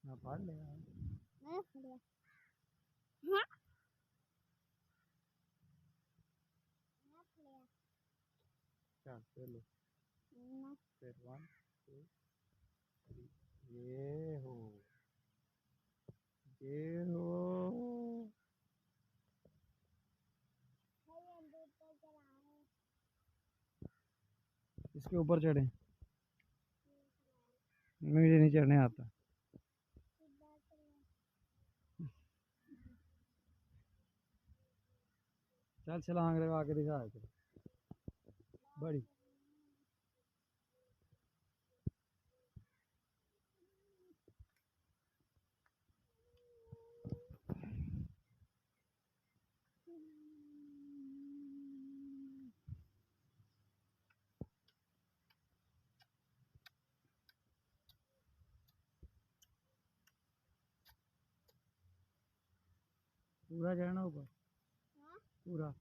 हाँ पढ़ ले यार। मैं पढ़ लिया। हाँ मैं पढ़ लिया। चल चलो मैं फिर 1 2 3 ये हो ये हो। ये दूध पे चला है। इसके ऊपर चढ़े। मुझे नहीं चढ़ने आता। इधर चला। चल छलांग लगा के दिखा दे बड़ी। पूरा चढ़ना ऊपर हाँ पूरा।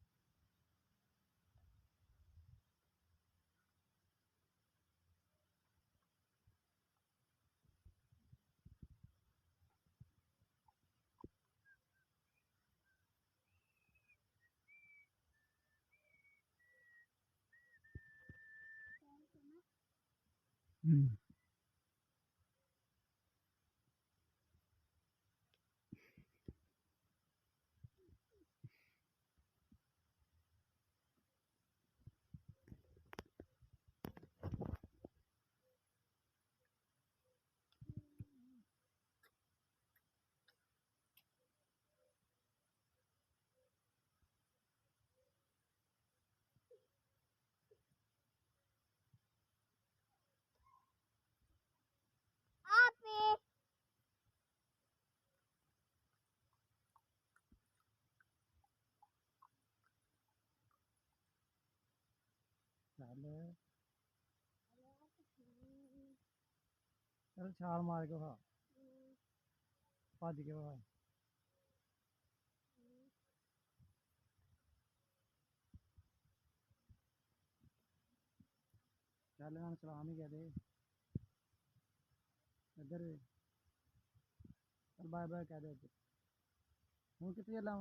हम्म। आप चल चल छाल मार के खा भज के खा। चल ना सलाम ही कह दे इधर चल बाय बाय कह दे हूँ कितने चला